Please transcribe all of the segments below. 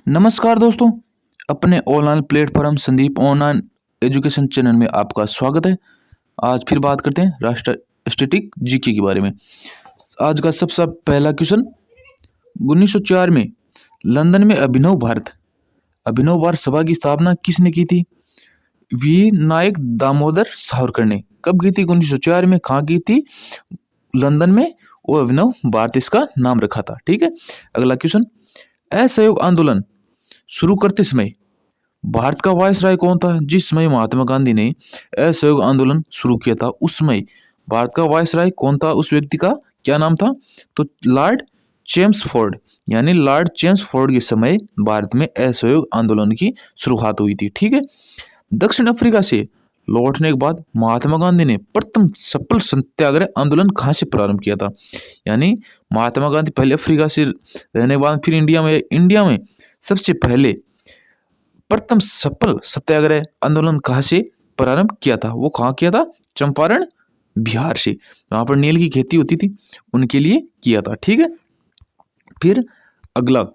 नमस्कार दोस्तों, अपने online platform Sandeep online education channel में आपका स्वागत है। आज फिर बात करते हैं राष्ट्र स्टैटिक जीके के बारे में। आज का सबसे पहला क्वेश्चन, 1904 में लंदन में अभिनव भारत सभा की स्थापना किसने की थी? वी नायक दामोदर सावरकर ने। कब की थी? 1904 में। कहाँ की थी? लंदन में। वो अभिनव भारत इसका नाम रखा था। ठीक है। अगला क्वेश्चन, असहयोग आंदोलन शुरू करते समय भारत का वायसराय कौन था? जिस समय महात्मा गांधी ने असहयोग आंदोलन शुरू किया था उस समय भारत का वायसराय कौन था? उस व्यक्ति का क्या नाम था? तो लॉर्ड चेम्सफोर्ड, यानी लॉर्ड चेम्सफोर्ड के समय भारत में असहयोग आंदोलन की शुरुआत हुई थी। ठीक है। दक्षिण अफ्रीका से लौटने के बाद महात्मा गांधी ने प्रथम सफल सत्याग्रह आंदोलन कहाँ से प्रारंभ किया था? यानी महात्मा गांधी पहले अफ्रीका से रहने के बाद फिर इंडिया में सबसे पहले प्रथम सफल सत्याग्रह आंदोलन कहाँ से प्रारंभ किया था? वो कहाँ किया था? चंपारण, बिहार से। वहां पर नील की खेती होती थी, उनके लिए किया था। ठीक है। फिर अगला,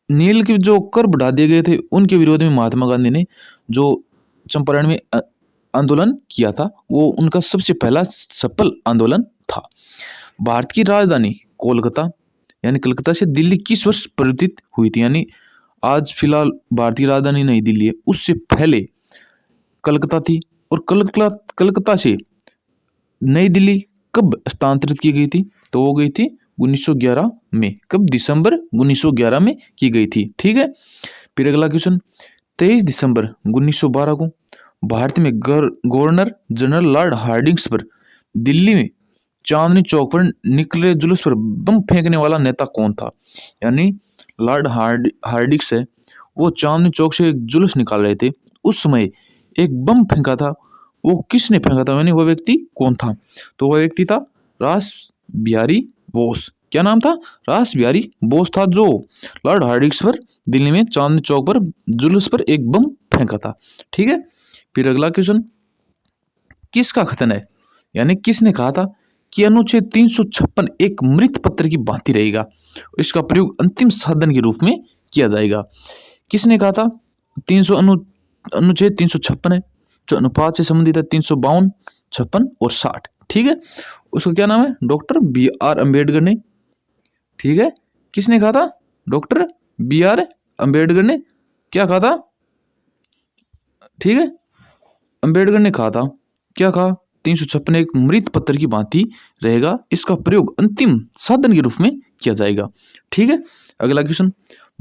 नील के जो कर बढ़ा दिए गए थे उनके विरोध में महात्मा गांधी ने जो चंपारण में आंदोलन किया था वो उनका सबसे पहला सफल आंदोलन था। भारत की राजधानी कोलकाता यानी कलकत्ता से दिल्ली किस वर्ष परिवर्तित हुई थी? यानी आज फिलहाल भारतीय राजधानी नई दिल्ली है, उससे पहले कलकत्ता थी। और कलकत्ता से नई दिल्ली कब स्थानांतरित की गई थी? तो वो गई थी 1911 में। कब? दिसंबर 1911 में की गई थी। ठीक है। फिर अगला क्वेश्चन, 23 दिसंबर 1912 को भारत में गवर्नर जनरल लॉर्ड हार्डिंग्स पर दिल्ली में चांदनी चौक पर निकले जुलूस पर बम फेंकने वाला नेता कौन था? यानी लॉर्ड हार्डिंग्स है, वो चांदनी चौक से एक जुलूस निकाल रहे थे, उस समय एक बम फेंका था। वो किसने फेंका था? यानी वह व्यक्ति कौन था? तो वह व्यक्ति था रास बिहारी बोस। क्या नाम था? रास बिहारी बोस था, जो लॉर्ड हार्डिंग्स पर दिल्ली में चांदनी चौक पर जुलूस पर एक बम फेंका था। ठीक है। फिर अगला क्वेश्चन, किसका कथन है, यानी किसने कहा था कि अनुच्छेद 356 एक मृत पत्र की भांति रहेगा, इसका प्रयोग अंतिम साधन के रूप में किया जाएगा? किसने कहा था? अनुच्छेद 356 है, जो अनुपात से संबंधित है, 352, 56 और 60। ठीक है। उसका क्या नाम है? डॉक्टर BR अम्बेडकर ने। ठीक है। किसने कहा था? डॉक्टर BR अम्बेडकर ने क्या कहा था? ठीक है। अम्बेडकर ने कहा था, क्या कहा? 356 एक मृत पत्र की भांति रहेगा, इसका प्रयोग अंतिम साधन के रूप में किया जाएगा। ठीक है। अगला क्वेश्चन,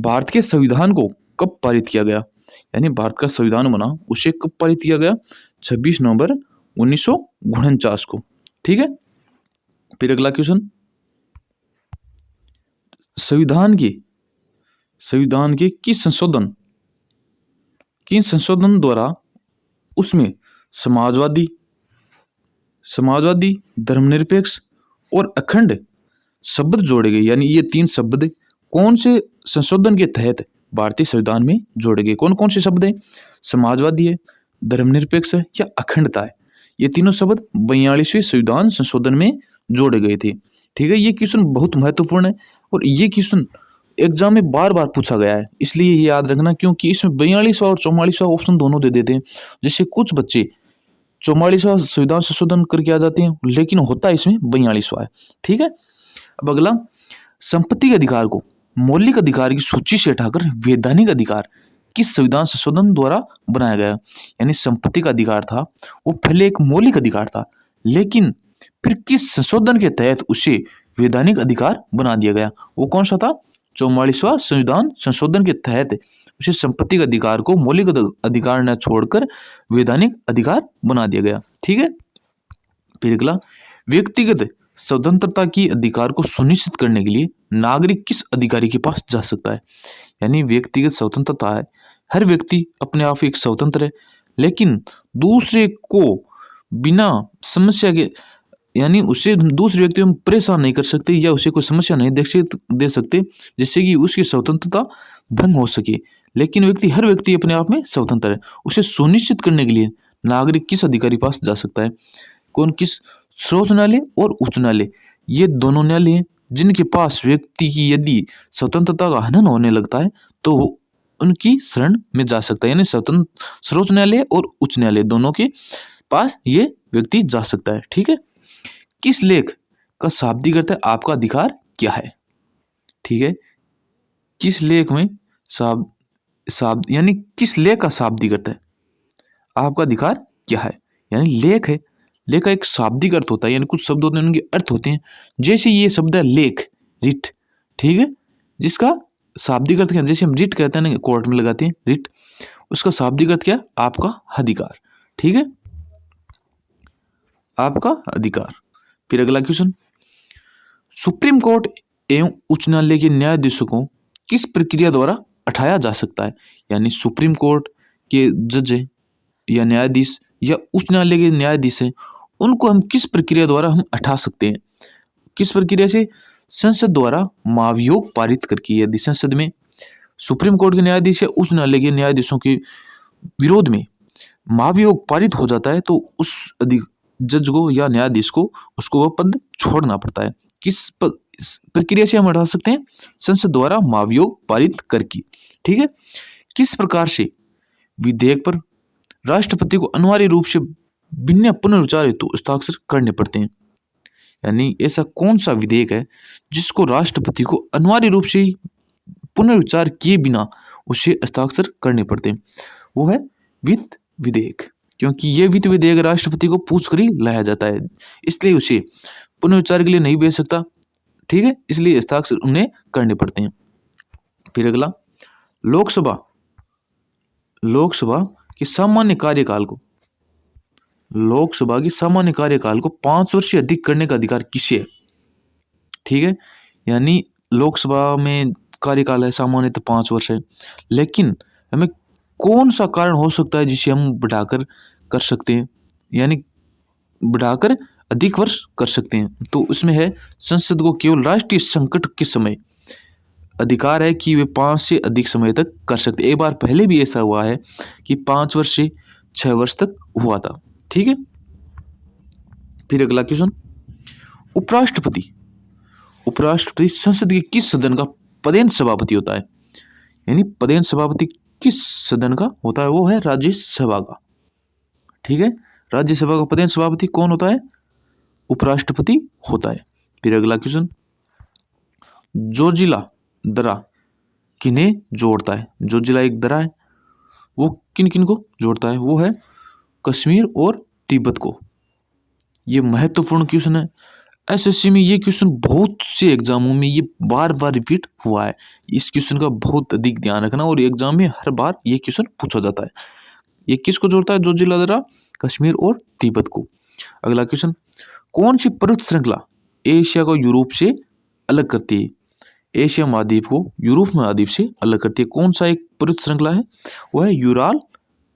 भारत के संविधान को कब पारित किया गया? यानी भारत का संविधान बना उसे कब पारित किया गया? 26 नवंबर 1949 को। ठीक है। फिर अगला क्वेश्चन, संविधान के किन संशोधन द्वारा उसमें समाजवादी, धर्मनिरपेक्ष और अखंड शब्द जोड़े गए? यानी ये 3 शब्द कौन से संशोधन के तहत भारतीय संविधान में जोड़े गए? कौन कौन से शब्द हैं? समाजवादी है, धर्मनिरपेक्ष है या अखंडता है। ये तीनों शब्द 42वें संविधान संशोधन में जोड़े गए थे। ठीक है। ये क्वेश्चन बहुत महत्वपूर्ण है और ये क्वेश्चन एग्जाम में बार बार पूछा गया है, इसलिए ये याद रखना, क्योंकि इसमें 42वां और 44वां ऑप्शन दोनों दे देते हैं। जिससे कुछ बच्चे 44वां संविधान संशोधन करके आ जाते हैं, लेकिन होता है इसमें 42वां है। ठीक है। अब अगला, संपत्ति के अधिकार को मौलिक अधिकार की सूची से हटाकर वैधानिक अधिकार किस संविधान संशोधन द्वारा बनाया गया? यानी संपत्ति का अधिकार था वो पहले एक मौलिक अधिकार था, लेकिन फिर किस संशोधन के तहत उसे वैधानिक अधिकार बना दिया गया? वो कौन सा था? 44वां संविधान संशोधन के तहत उसे संपत्ति के अधिकार को मौलिक अधिकार न छोड़कर वैधानिक अधिकार बना दिया गया। ठीक है। फिर अगला, व्यक्तिगत स्वतंत्रता की अधिकार को सुनिश्चित करने के लिए नागरिक किस अधिकारी के पास जा सकता है? यानी व्यक्तिगत स्वतंत्रता है, हर व्यक्ति अपने आप एक स्वतंत्र है, लेकिन दूसरे को बिना समस्या के, यानी उसे दूसरे व्यक्ति हम परेशान नहीं कर सकते या उसे कोई समस्या नहीं दे सकते जिससे कि उसकी स्वतंत्रता भंग हो सके। लेकिन हर व्यक्ति अपने आप में स्वतंत्र है। उसे सुनिश्चित करने के लिए नागरिक किस अधिकारी पास जा सकता है? कौन? किस? सर्वोच्च न्यायालय और उच्च न्यायालय, ये दोनों न्यायालय हैं जिनके पास व्यक्ति की यदि स्वतंत्रता का हनन होने लगता है तो वो उनकी शरण में जा सकता है। यानी स्वतंत्र सर्वोच्च न्यायालय और उच्च न्यायालय दोनों के पास ये व्यक्ति जा सकता है। ठीक है, किस लेख का शाब्दिक अर्थ है आपका अधिकार क्या है? ठीक है, किस लेख में शाब्द यानी किस लेख का शाब्दिक अर्थ है आपका अधिकार क्या है? यानी लेख है, लेख का एक शाब्दिक अर्थ होता है, यानी कुछ शब्द होते हैं उनके अर्थ होते हैं। जैसे ये शब्द है लेख, रिट, ठीक है, जिसका शाब्दिक अर्थ क्या है? जैसे हम रिट कहते हैं ना, कोर्ट में लगाते हैं रिट, उसका शाब्दिक अर्थ क्या है? आपका अधिकार। ठीक है, आपका अधिकार। फिर अगला क्वेश्चन, सुप्रीम कोर्ट एवं उच्च न्यायालय के न्यायाधीशों को किस प्रक्रिया द्वारा हटाया जा सकता है? यानी सुप्रीम कोर्ट के जज या न्यायाधीश या उच्च न्यायालय के न्यायाधीश हैं, उनको हम किस प्रक्रिया द्वारा हम हटा सकते हैं? किस प्रक्रिया से? संसद द्वारा महाभियोग पारित करके। यदि संसद में सुप्रीम कोर्ट के न्यायाधीश या उच्च न्यायालय के न्यायाधीशों के विरोध में महाभियोग पारित हो जाता है तो उस जज को या न्यायाधीश को उसको वह पद छोड़ना पड़ता है। किस प्रक्रिया से हम हटा सकते हैं? संसद द्वारा महाभियोग पारित करके। ठीक है, किस प्रकार से विधेयक पर राष्ट्रपति को अनिवार्य रूप से बिना पुनर्विचार हेतु हस्ताक्षर करने पड़ते हैं? यानी ऐसा कौन सा विधेयक है जिसको राष्ट्रपति को अनिवार्य रूप से पुनर्विचार किए बिना उसे हस्ताक्षर करने पड़ते हैं? वो है वित्त विधेयक, क्योंकि ये वित्त विधेयक राष्ट्रपति को पूछ कर ही लाया जाता है, इसलिए उसे पुनर्विचार के लिए नहीं भेज सकता। ठीक है, इसलिए हस्ताक्षर उन्हें करने पड़ते हैं। फिर अगला, लोकसभा के सामान्य कार्यकाल को 5 वर्ष से अधिक करने का अधिकार किसे है? ठीक है, यानी लोकसभा में कार्यकाल है सामान्यतः 5 वर्ष है, लेकिन हमें कौन सा कारण हो सकता है जिसे हम बढ़ाकर कर सकते हैं, यानी बढ़ाकर अधिक वर्ष कर सकते हैं? तो उसमें है, संसद को केवल राष्ट्रीय संकट के समय अधिकार है कि वे 5 से अधिक समय तक कर सकते। एक बार पहले भी ऐसा हुआ है कि 5 वर्ष से 6 वर्ष तक हुआ था। ठीक है, फिर अगला क्वेश्चन, उपराष्ट्रपति संसद के किस सदन का पदेन सभापति होता है? यानी पदेन सभापति किस सदन का होता है? वो है राज्यसभा का। ठीक है, राज्यसभा का पदेन सभापति कौन होता है? उपराष्ट्रपति होता है। फिर अगला क्वेश्चन, जोजिला दर्रा किन्हें जोड़ता है? जोजिला एक दर्रा है, वो किन किन को जोड़ता है? वो है कश्मीर और तिब्बत को। ये महत्वपूर्ण क्वेश्चन है, एसएससी में ये क्वेश्चन बहुत से एग्जामों में ये बार बार रिपीट हुआ है। इस क्वेश्चन का बहुत अधिक ध्यान रखना, और एग्जाम में हर बार ये क्वेश्चन पूछा जाता है। ये किसको जोड़ता है? जोजिला दर्रा कश्मीर और तिब्बत को। अगला क्वेश्चन, कौन सी पर्वत श्रृंखला एशिया को यूरोप से अलग करती है? एशिया महाद्वीप को यूरोप महाद्वीप से अलग करती है कौन सा एक पर्वत श्रृंखला है? वो है यूराल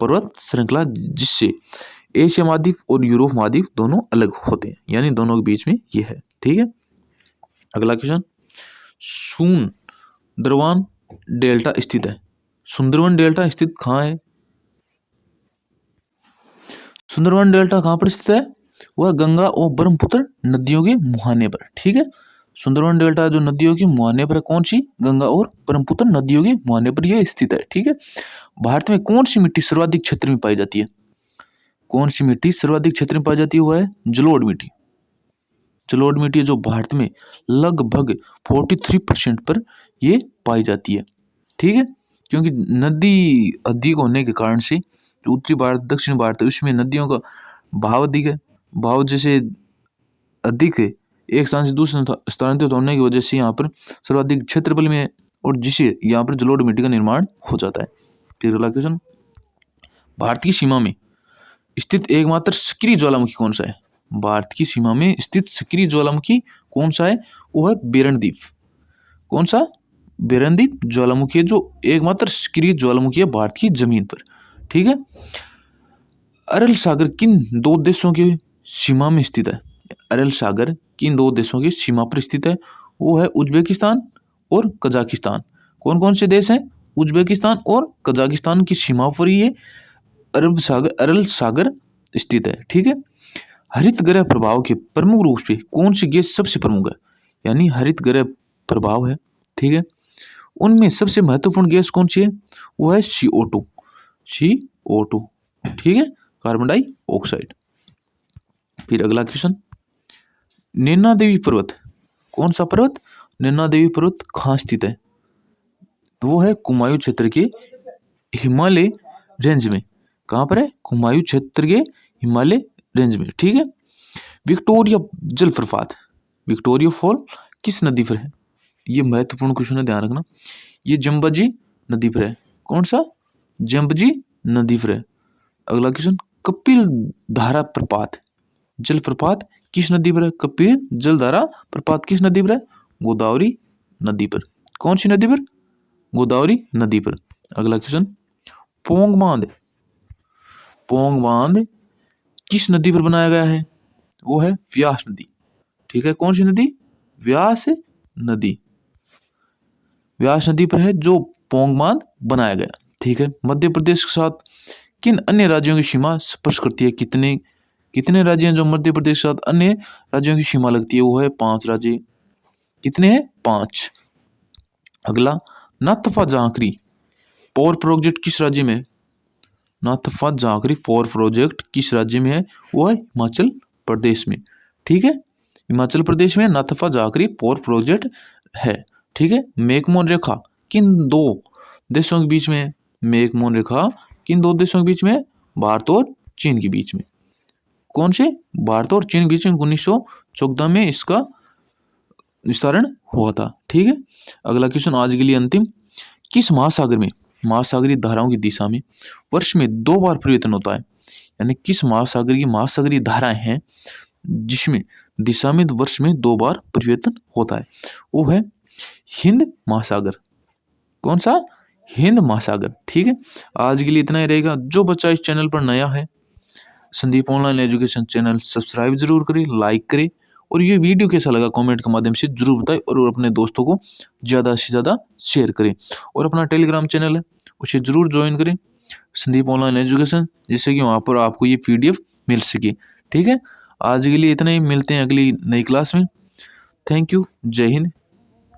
पर्वत श्रृंखला, जिससे एशिया महाद्वीप और यूरोप महाद्वीप दोनों अलग होते हैं, यानी दोनों के बीच में ये है। ठीक है, अगला क्वेश्चन, सुंदरवन डेल्टा स्थित है। सुंदरवन डेल्टा स्थित कहाँ है? सुंदरवन डेल्टा कहाँ पर स्थित है? वह गंगा और ब्रह्मपुत्र नदियों के मुहाने पर। ठीक है, सुंदरवन डेल्टा जो नदियों के मुहाने पर है, कौन सी? गंगा और ब्रह्मपुत्र नदियों के मुहाने पर यह स्थित है। ठीक है, भारत में कौन सी मिट्टी सर्वाधिक क्षेत्र में पाई जाती है? कौन सी मिट्टी सर्वाधिक क्षेत्र में पाई जाती है? वो है जलोढ़ मिट्टी। जलोढ़ मिट्टी जो भारत में लगभग 43% पर ये पाई जाती है। ठीक है, क्योंकि नदी अधिक होने के कारण से जो उत्तरी भारत दक्षिण भारत है उसमें नदियों का भाव अधिक है। भाव जैसे अधिक है, एक स्थान से दूसरे स्थानांतरित होने की वजह से यहाँ पर सर्वाधिक क्षेत्रफल में है, और जिससे यहाँ पर जलोढ़ मिट्टी का निर्माण हो जाता है। फिर अगला क्वेश्चन, भारत की सीमा में स्थित एकमात्र सक्रिय ज्वालामुखी कौन सा है? भारत की सीमा में स्थित सक्रिय ज्वालामुखी कौन सा है? वो है बेरनद्वीप। कौन सा? बेरनद्वीप ज्वालामुखी है जो एकमात्र सक्रिय ज्वालामुखी है भारत की जमीन पर। ठीक है, अरल सागर किन 2 देशों की सीमा में स्थित है? अरल सागर किन 2 देशों की सीमा पर स्थित है? वो है उज्बेकिस्तान और कजाकिस्तान। कौन कौन से देश हैं? उज्बेकिस्तान और कजाकिस्तान की सीमा पर ये अरल सागर स्थित है। ठीक है, हरित गृह प्रभाव के प्रमुख रूप से कौन सी गैस सबसे प्रमुख है? यानी हरित गृह प्रभाव है। ठीक है, उनमें सबसे महत्वपूर्ण गैस कौन सी है? वो है CO2। CO2, ठीक है, कार्बन डाइऑक्साइड। फिर अगला क्वेश्चन, नैना देवी पर्वत, कौन सा पर्वत? नैना देवी पर्वत कहाँ स्थित है? तो वो है कुमायूं क्षेत्र के हिमालय रेंज में। कहाँ पर है? कुमायूं क्षेत्र के हिमालय रेंज में। ठीक है, विक्टोरिया जलप्रपात, विक्टोरिया फॉल किस नदी पर है? ये महत्वपूर्ण क्वेश्चन है, ध्यान रखना। ये जंबाजी नदी पर है। कौन सा? जंबाजी नदी पर है। अगला क्वेश्चन, कपिल धारा प्रपात, जलप्रपात किस नदी पर है? कपिल जलधारा प्रपात किस नदी पर है? गोदावरी नदी पर। कौन सी नदी पर? गोदावरी नदी पर। अगला क्वेश्चन, पोंग बांध, पोंग बांध किस नदी पर बनाया गया है? वो है व्यास नदी। ठीक है, कौन सी नदी? व्यास नदी, व्यास नदी पर है जो पोंग बांध बनाया गया। ठीक है, मध्य प्रदेश के साथ किन अन्य राज्यों की सीमा स्पर्श करती है? कितने राज्य हैं जो मध्य प्रदेश के साथ अन्य राज्यों की सीमा लगती है? वो है 5 राज्य। कितने हैं? 5। अगला, नाथपा झांकरी पावर प्रोजेक्ट किस राज्य में है? नाथपा झांकरी पावर प्रोजेक्ट किस राज्य में है? वो है हिमाचल प्रदेश में। ठीक है, हिमाचल प्रदेश में नाथपा झांकरी पावर प्रोजेक्ट है। ठीक है, मैकमोहन रेखा किन 2 देशों के बीच में है? मैकमोहन रेखा किन 2 देशों के बीच में है? भारत और चीन के बीच में। कौन से? भारत और चीन के बीच में 1914 में इसका विस्तारण हुआ था। ठीक है, अगला क्वेश्चन आज के लिए अंतिम, किस महासागर में महासागरीय धाराओं की दिशा में वर्ष में 2 बार परिवर्तन होता है? यानी किस महासागर की महासागरीय धाराएं हैं जिसमें दिशा में वर्ष में 2 बार परिवर्तन होता है? वो है हिंद महासागर। कौन सा? हिंद महासागर। ठीक है, आज के लिए इतना ही रहेगा। जो बच्चा इस चैनल पर नया है, Sandeep online education channel subscribe जरूर करें, लाइक करें, और ये वीडियो कैसा लगा कमेंट के माध्यम से जरूर बताएं, और अपने दोस्तों को ज़्यादा से ज़्यादा शेयर करें। और अपना टेलीग्राम चैनल है उसे जरूर ज्वाइन करें, संदीप ऑनलाइन एजुकेशन, जिससे कि वहाँ पर आपको ये PDF मिल सके। ठीक है, आज के लिए इतना ही, मिलते हैं अगली नई क्लास में। थैंक यू, जय हिंद।